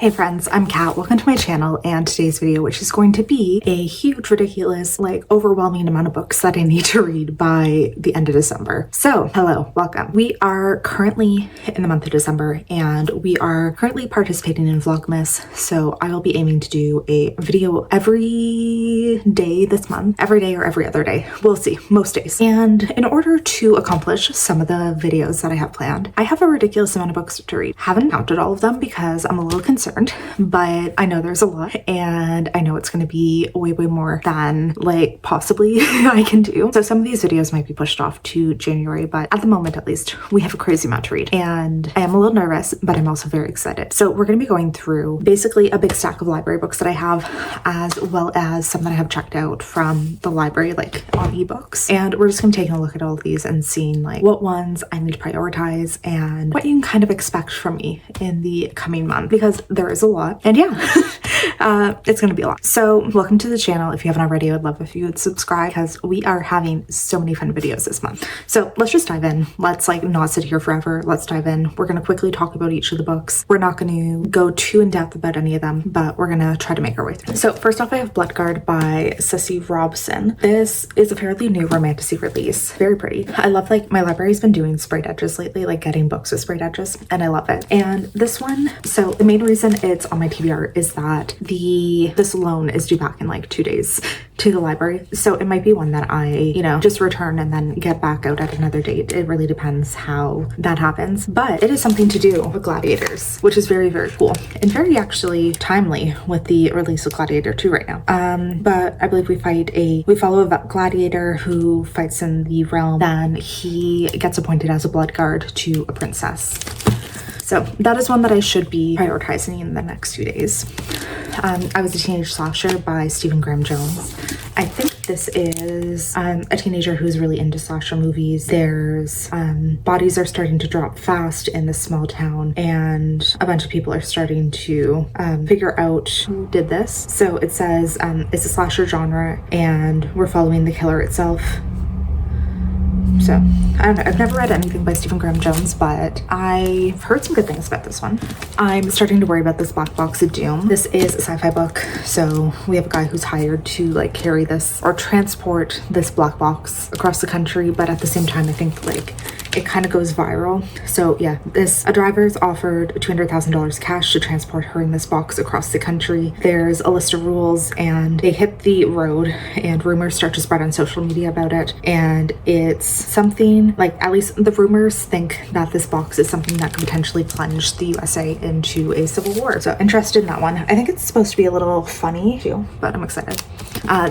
Hey friends, I'm Kat. Welcome to my channel and today's video, which is going to be a huge, ridiculous, overwhelming amount of books that I need to read by the end of December. So, hello, welcome. We are currently in the month of December and we are currently participating in Vlogmas. So I will be aiming to do a video every day this month, every day or every other day. We'll see, most days. And in order to accomplish some of the videos that I have planned, I have a ridiculous amount of books to read. Haven't counted all of them because I'm a little concerned, but I know there's a lot and I know it's going to be way more than possibly I can do. So some of these videos might be pushed off to January, but at the moment at least we have a crazy amount to read and I am a little nervous, but I'm also very excited. So we're going to be going through basically a big stack of library books that I have, as well as some that I have checked out from the library on ebooks, and we're just going to be taking a look at all of these and seeing what ones I need to prioritize and what you can kind of expect from me in the coming month, because there is a lot. And yeah, it's gonna be a lot. So welcome to the channel. If you haven't already, I would love if you would subscribe because we are having so many fun videos this month. So let's just dive in. Let's not sit here forever. Let's dive in. We're gonna quickly talk about each of the books. We're not gonna go too in depth about any of them, but we're gonna try to make our way through. So first off, I have Bloodguard by Cissy Robson. This is a fairly new romantasy release. Very pretty. I love my library's been doing sprayed edges lately, getting books with sprayed edges, and I love it. And this one, so the main reason it's on my TBR is that this loan is due back in 2 days to the library. So it might be one that I, just return and then get back out at another date. It really depends how that happens. But it is something to do with Gladiators, which is very cool and very actually timely with the release of Gladiator 2 right now. But I believe we follow a gladiator who fights in the realm, then he gets appointed as a blood guard to a princess. So that is one that I should be prioritizing in the next 2 days. I Was a Teenage Slasher by Stephen Graham Jones. I think this is a teenager who's really into slasher movies. There's bodies are starting to drop fast in this small town, and a bunch of people are starting to figure out who did this. So it says it's a slasher genre and we're following the killer itself. So, I don't know, I've never read anything by Stephen Graham Jones, but I've heard some good things about this one. I'm starting to worry about this Black Box of Doom. This is a sci-fi book, so we have a guy who's hired to carry this or transport this black box across the country, but at the same time I think it kind of goes viral. So yeah, a driver is offered $200,000 cash to transport her in this box across the country. There's a list of rules and they hit the road and rumors start to spread on social media about it, and it's something at least the rumors think that this box is something that could potentially plunge the USA into a civil war. So interested in that one. I think it's supposed to be a little funny too, but I'm excited.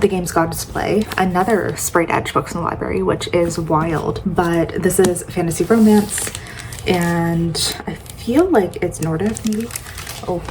The Game's God's Play, another sprayed edge books in the library, which is wild, but this is fantasy romance and I feel like it's Nordic maybe. Oh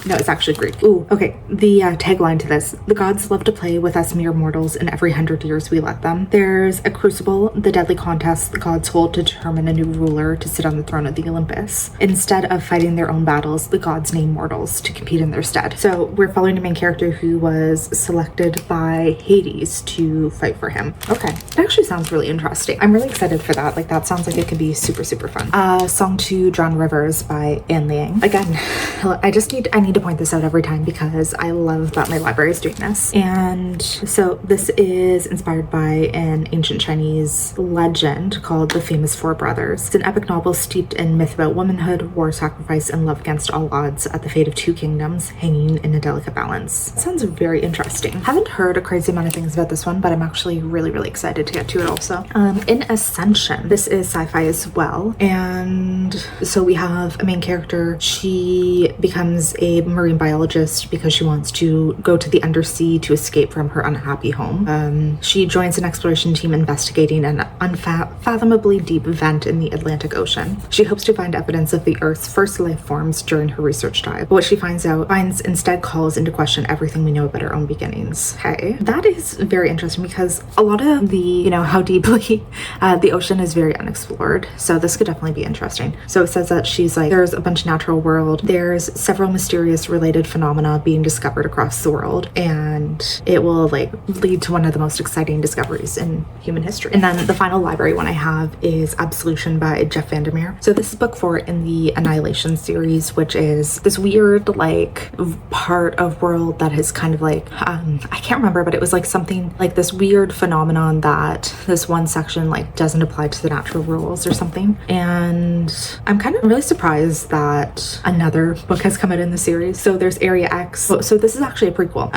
no, it's actually Greek. Ooh, okay. The tagline to this: the gods love to play with us mere mortals, and every 100 years we let them. There's a crucible, the deadly contest the gods hold to determine a new ruler to sit on the throne of the Olympus. Instead of fighting their own battles, the gods name mortals to compete in their stead. So we're following a main character who was selected by Hades to fight for him. Okay, it actually sounds really interesting. I'm really excited for that. That sounds like it could be super fun. Song to Drowned Rivers by Anne Liang. Again, I need to point this out every time because I love that my library is doing this. And so this is inspired by an ancient Chinese legend called The Famous Four Brothers. It's an epic novel steeped in myth about womanhood, war, sacrifice, and love against all odds at the fate of two kingdoms hanging in a delicate balance. It sounds very interesting. Haven't heard a crazy amount of things about this one, but I'm actually really excited to get to it also. In Ascension, this is sci-fi as well. And so we have a main character. She becomes a marine biologist because she wants to go to the undersea to escape from her unhappy home. She joins an exploration team investigating an unfathomably deep vent in the Atlantic Ocean. She hopes to find evidence of the Earth's first life forms during her research dive, but what she finds instead calls into question everything we know about our own beginnings. Okay, that is very interesting because a lot of the, how deeply the ocean is very unexplored. So this could definitely be interesting. So it says that she's there's a bunch of natural world. There's several mysterious mysterious related phenomena being discovered across the world, and it will like lead to one of the most exciting discoveries in human history. And then the final library one I have is Absolution by Jeff Vandermeer. So this is book 4 in the Annihilation series, which is this weird like part of world that is kind of like I can't remember, but it was like something like this weird phenomenon that this one section like doesn't apply to the natural rules or something. And I'm kind of really surprised that another book has come out in the series. So there's Area X. So this is actually a prequel.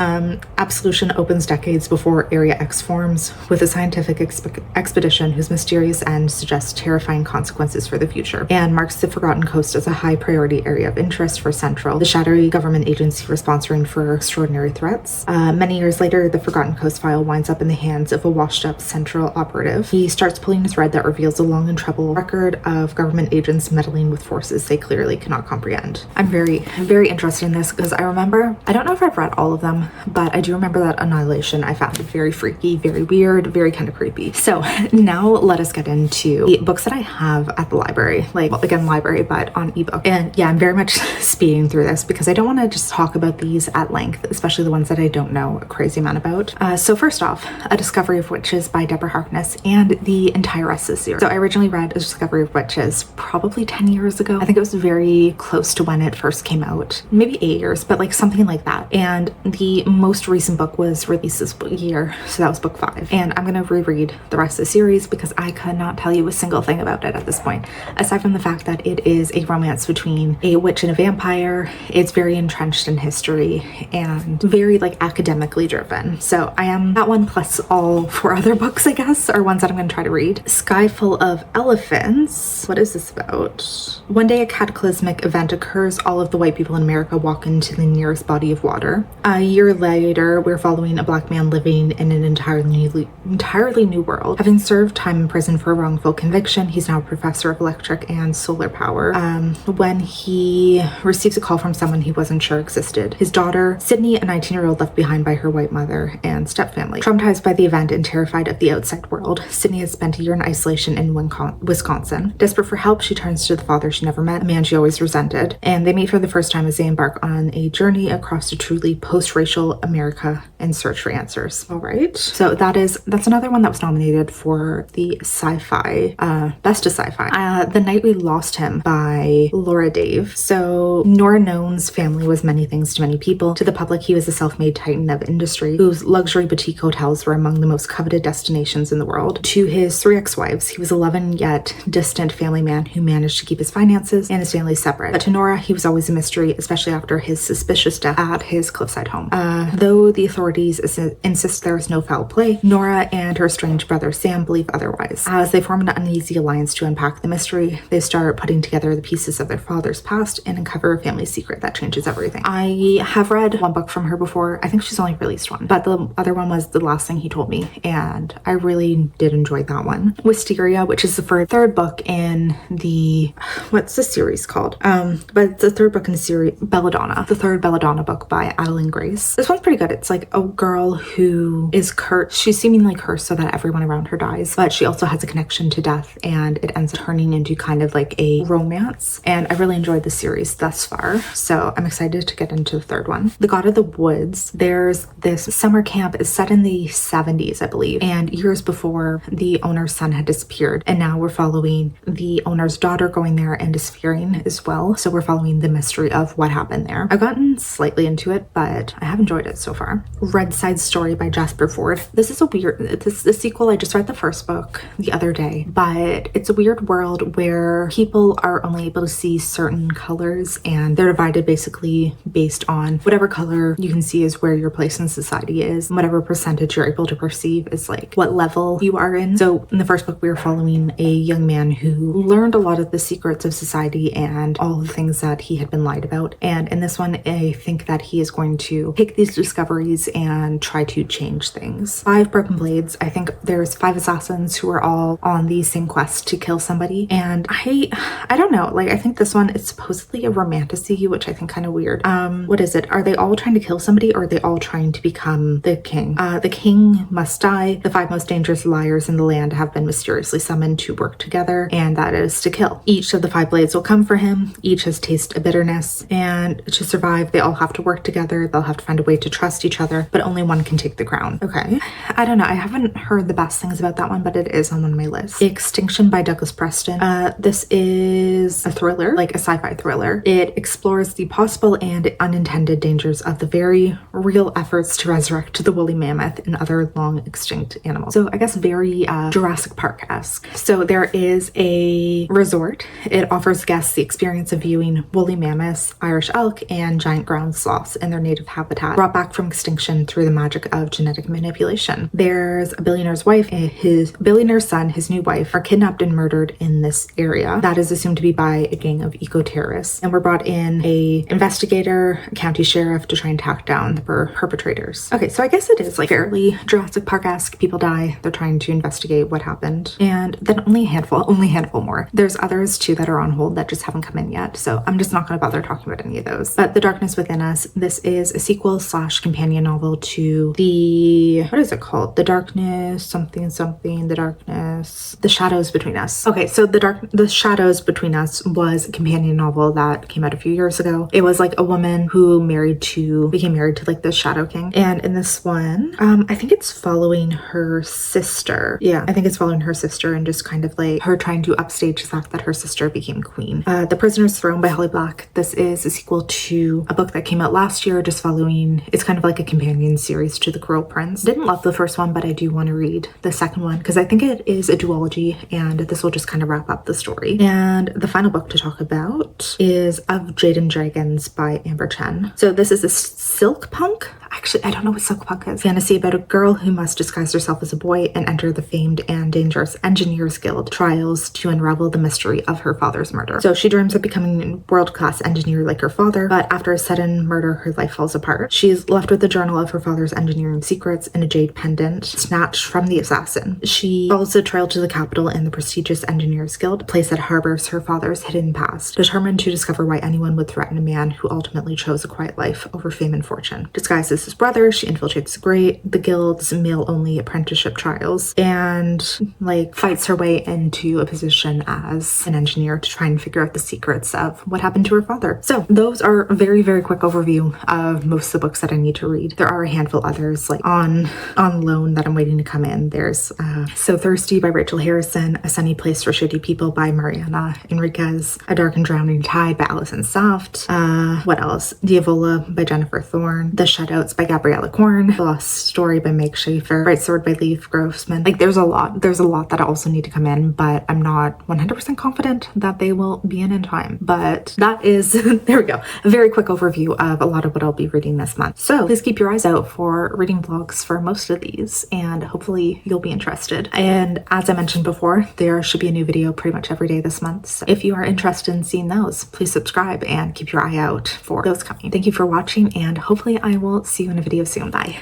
Absolution opens decades before Area X forms, with a scientific expedition whose mysterious end suggests terrifying consequences for the future, and marks the Forgotten Coast as a high priority area of interest for Central, the shadowy government agency responsible for extraordinary threats. Many years later, the Forgotten Coast file winds up in the hands of a washed-up Central operative. He starts pulling a thread that reveals a long and troubled record of government agents meddling with forces they clearly cannot comprehend. I'm very interested in this because I remember, I don't know if I've read all of them, but I do remember that Annihilation I found very freaky, very weird, very kind of creepy. So now let us get into the books that I have at the library, like, well, again, library, but on ebook. And yeah, I'm very much speeding through this because I don't want to just talk about these at length, especially the ones that I don't know a crazy amount about. So first off, A Discovery of Witches by Deborah Harkness, and the entire rest of the series. So I originally read A Discovery of Witches probably 10 years ago. I think it was very close to when it first came out, maybe 8 years, but like something like that. And the most recent book was released this year, so that was book 5. And I'm gonna reread the rest of the series because I could not tell you a single thing about it at this point, aside from the fact that it is a romance between a witch and a vampire. It's very entrenched in history and very like academically driven. So I am that one, plus all 4 other books, I guess, are ones that I'm gonna try to read. Sky Full of Elephants. What is this about? One day a cataclysmic event occurs. All of the white people in America walk into the nearest body of water. A year later, we're following a black man living in an entirely new world. Having served time in prison for a wrongful conviction, he's now a professor of electric and solar power. When he receives a call from someone he wasn't sure existed. His daughter, Sydney, a 19-year-old left behind by her white mother and stepfamily. Traumatized by the event and terrified of the outside world, Sydney has spent a year in isolation in Wisconsin. Desperate for help, she turns to the father she never met, a man she always resented, and they meet for the first time as they embark on a journey across a truly post-racial America in search for answers. All right, so that's another one that was nominated for the sci-fi, best of sci-fi. The Night We Lost Him by Laura Dave. So Nora None's family was many things to many people. To the public, he was a self-made titan of industry whose luxury boutique hotels were among the most coveted destinations in the world. To his 3 ex-wives, he was a loving yet distant family man who managed to keep his finances and his family separate. But to Nora, he was always a mystery, especially after his suspicious death at his cliffside home. Though the authorities insist there is no foul play, Nora and her estranged brother Sam believe otherwise. As they form an uneasy alliance to unpack the mystery, they start putting together the pieces of their father's past and uncover a family secret that changes everything. I have read one book from her before. I think she's only released one, but the other one was The Last Thing He Told Me, and I really did enjoy that one. Wisteria, which is the third book in the, what's the series called? But it's the third book in the series, Belladonna, the third Belladonna book by Adeline Grace. This one's pretty good. It's like a girl who is cursed. She's seemingly cursed so that everyone around her dies, but she also has a connection to death, and it ends up turning into kind of like a romance. And I really enjoyed the series thus far, so I'm excited to get into the third one. The God of the Woods. There's this summer camp. Is set in the 70s, I believe, and years before the owner's son had disappeared, and now we're following the owner's daughter going there and disappearing as well. So we're following the mystery of what happened there. I've gotten slightly into it, but I have enjoyed it so far. Red Side Story by Jasper Ford. This is a weird, this the sequel. I just read the first book the other day, but it's a weird world where people are only able to see certain colors, and they're divided basically based on whatever color you can see is where your place in society is. Whatever percentage you're able to perceive is like what level you are in. So in the first book, we were following a young man who learned a lot of the secrets of society and all the things that he had been lied about. And in this one, I think that he is going to take these discoveries and try to change things. 5 Broken Blades. I think there's 5 assassins who are all on the same quest to kill somebody. And I don't know, like I think this one is supposedly a romantasy, which I think kind of weird. What is it? Are they all trying to kill somebody, or are they all trying to become the king? The king must die. The 5 most dangerous liars in the land have been mysteriously summoned to work together, and that is to kill. Each of the 5 blades will come for him. Each has tasted a bitterness, and and to survive, they all have to work together. They'll have to find a way to trust each other, but only one can take the crown. Okay. I don't know. I haven't heard the best things about that one, but it is on one of my lists. The Extinction by Douglas Preston. This is a thriller, like a sci-fi thriller. It explores the possible and unintended dangers of the very real efforts to resurrect the woolly mammoth and other long extinct animals. So I guess very Jurassic Park-esque. So there is a resort. It offers guests the experience of viewing woolly mammoths, Irish elk, and giant ground sloths in their native habitat, brought back from extinction through the magic of genetic manipulation. There's a billionaire's wife, his billionaire's son, his new wife, are kidnapped and murdered in this area that is assumed to be by a gang of eco-terrorists. And we're brought in a investigator, a county sheriff to try and track down the perpetrators. Okay, so I guess it is like fairly Jurassic Park-esque. People die, they're trying to investigate what happened. And then only a handful more. There's others too that are on hold that just haven't come in yet. So I'm just not going to bother talking about any of those. But The Darkness Within Us, this is a sequel / companion novel to the, what is it called? The Darkness, something, the Darkness, The Shadows Between Us. Okay, so The Shadows Between Us was a companion novel that came out a few years ago. It was like a woman who became married to like the Shadow King. And in this one, I think it's following her sister. Yeah, I think it's following her sister and just kind of like her trying to upstage the fact that her sister became queen. The Prisoner's Throne by Holly Black. This is a sequel to a book that came out last year, just following, it's kind of like a companion series to The Cruel Prince. Didn't love the first one, but I do want to read the second one because I think it is a duology and this will just kind of wrap up the story. And the final book to talk about is Of Jade and Dragons by Amber Chen. So this is a silk punk. Actually, I don't know what silk punk is. Fantasy about a girl who must disguise herself as a boy and enter the famed and dangerous Engineers Guild trials to unravel the mystery of her father's murder. So she dreams of becoming a world-class engineer like her father, but after a sudden murder, her life falls apart. She's left with the journal of her father's engineering secrets and a jade pendant snatched from the assassin. She follows the trail to the capital and the prestigious Engineers Guild, a place that harbors her father's hidden past, determined to discover why anyone would threaten a man who ultimately chose a quiet life over fame and fortune. Disguised as his brother, she infiltrates the guild's male-only apprenticeship trials and like fights her way into a position as an engineer to try and figure out the secrets of what happened to her father. So those are a very, very quick overview of most of the books that I need to read. There are a handful others like on loan that I'm waiting to come in. There's So Thirsty by Rachel Harrison, A Sunny Place for Shitty People by Mariana Enriquez, A Dark and Drowning Tide by Allison Soft, what else? Diavola by Jennifer Thorne, The Shutouts by Gabriella Korn, The Lost Story by Meg Schaefer, Bright Sword by Leif Grossman. Like there's a lot that I also need to come in, but I'm not 100% confident that they will be in time. But that is, there we go, a very quick overview of a lot of what I'll be reading this month. So please keep your eyes out for reading vlogs for most of these and hopefully you'll be interested. And as I mentioned before, there should be a new video pretty much every day this month. So if you are interested in seeing those, please subscribe and keep your eye out for those coming. Thank you for watching and hopefully I will see you in a video soon. Bye.